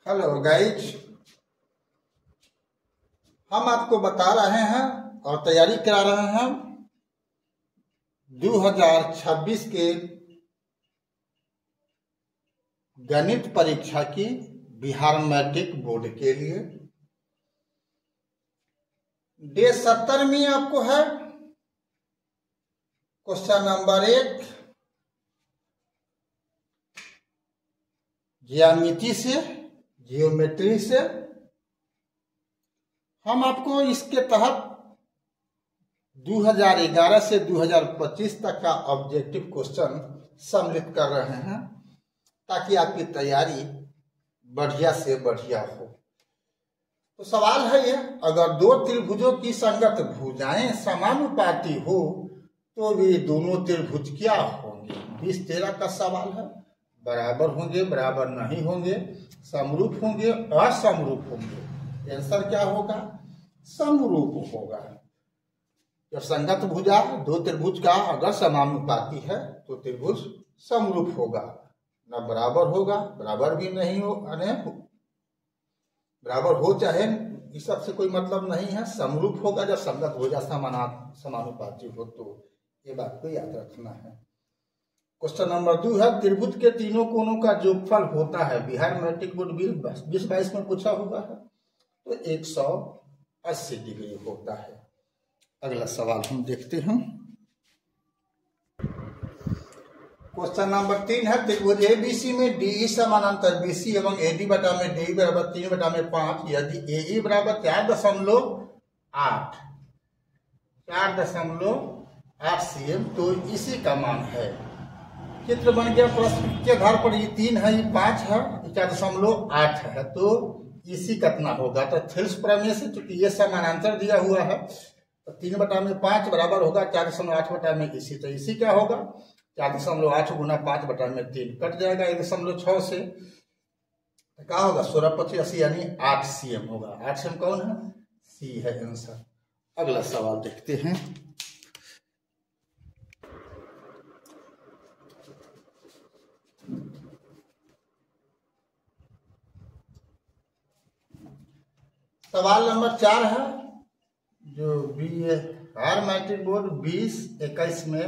Hello guys, हम आपको बता रहे हैं और तैयारी करा रहे हैं 2026 के गणित परीक्षा की बिहार मैट्रिक बोर्ड के लिए। डे 70 में आपको है क्वेश्चन नंबर 1 ज्यामिति से, जियोमेट्री से। हम आपको इसके तहत 2011 से 2025 तक का ऑब्जेक्टिव क्वेश्चन सम्मिलित कर रहे हैं ताकि आपकी तैयारी बढ़िया से बढ़िया हो। तो सवाल है ये, अगर दो त्रिभुजों की संगत भुजाएं समानुपाती हो तो वे दोनों त्रिभुज क्या होंगे। 2013 का सवाल है। बराबर होंगे, बराबर नहीं होंगे, समरूप होंगे, असमरूप होंगे। आंसर क्या होगा? समरूप होगा। जब संगत भुजा दो त्रिभुज का अगर समानुपाती है तो त्रिभुज समरूप होगा। न बराबर होगा, बराबर भी नहीं हो, बराबर हो चाहे इस सब से कोई मतलब नहीं है। समरूप होगा जब संगत भुजा समानुपाती हो। तो ये बात को याद रखना है। क्वेश्चन नंबर 2 है, त्रिभुज के तीनों कोणों का जोगफल होता है। बिहार मैट्रिक बोर्ड 2022 में पूछा हुआ है। तो 180 डिग्री होता है। अगला सवाल हम देखते हैं। क्वेश्चन नंबर 3 है, त्रिभुज एबीसी में डीई समानांतर बीसी एवं एडी बटा में डी बराबर 3/5 यदि एई बराबर 4.8 cm तो इसी का मान है। चित्र बन गया। प्रश्न के आधार पर ये 3 है, ये 5 है, 4.8 है। तो इसी कितना होगा? तो थेल्स प्रमेय से चूंकि ये समानांतर दिया हुआ है तो 3/5 बराबर होगा 4.8/इसी। तो इसी क्या होगा? 4.8 गुना 5/3 कट जाएगा 1.6 से। तो क्या होगा? 16×5 यानी 8 cm होगा। 8 cm कौन है? सी है आंसर। अगला सवाल देखते हैं। सवाल नंबर 4 है जो बिहार मैट्रिक बोर्ड 2021 में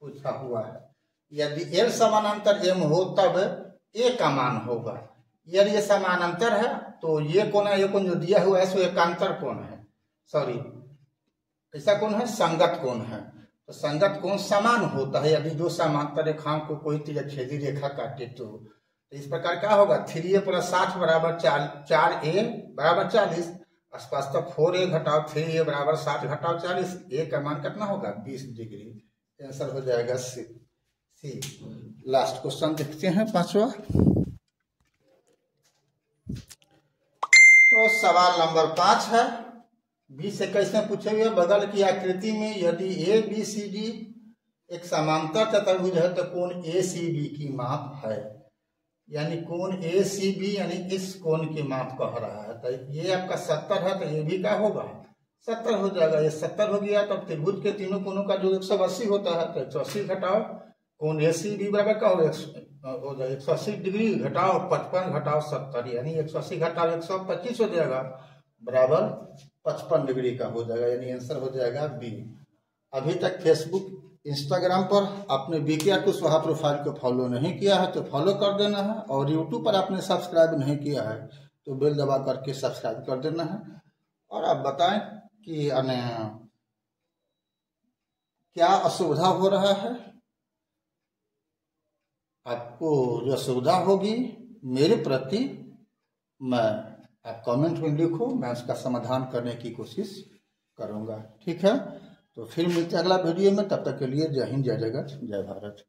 पूछा हुआ है। यदि एल समानांतर एम हो तब ए का मान होगा। यदि ये समानांतर है तो ये कोण है, ये कोण जो दिया हुआ है सो एकांतर कोण है। सॉरी, ऐसा कोण है? संगत कोण है। तो संगत कोण समान होता है यदि दो समांतर रेखाओं को कोई तिरछेदी रेखा काटे। तो इस प्रकार क्या होगा? 3a + 60 बराबर 4a बराबर 40। आसपास तक 4a घटाओ 3a बराबर 60 घटाओ 40। a का मान कितना होगा? 20 डिग्री। आंसर हो जाएगा सी। लास्ट क्वेश्चन देखते हैं 5वां। तो सवाल नंबर 5 है 2021 में पूछे हुए, बगल की आकृति में यदि ए बी सी डी एक समांतर चतुर्भुज है तो कोण ए सी बी की माप है। यानी कोण ए सी बी यानी इस कोण की माप कह रहा है। तो ये आपका 70 है तो ये भी क्या होगा? 70 हो जाएगा। ये 70 हो गया। तब त्रिभुज के तीनों कोणों का जो 180 होता है तो 180 घटाओ कोण ए सी बी बराबर क्या हो जाएगा? 180 डिग्री घटाओ 55 घटाओ 70 यानी 180 घटाओ 125 हो जाएगा बराबर 55 डिग्री का हो जाएगा। यानी आंसर हो जाएगा बी। अभी तक फेसबुक इंस्टाग्राम पर आपने बीके कुशवाहा प्रोफाइल को फॉलो नहीं किया है तो फॉलो कर देना है। और यूट्यूब पर आपने सब्सक्राइब नहीं किया है तो बेल दबा करके सब्सक्राइब कर देना है। और आप बताएं कि क्या असुविधा हो रहा है। आपको जो असुविधा होगी मेरे प्रति आप कमेंट में लिखो, मैं उसका समाधान करने की कोशिश करूंगा। ठीक है, तो फिर मिलते हैं अगला वीडियो में। तब तक के लिए जय हिंद, जय जगत, जय भारत।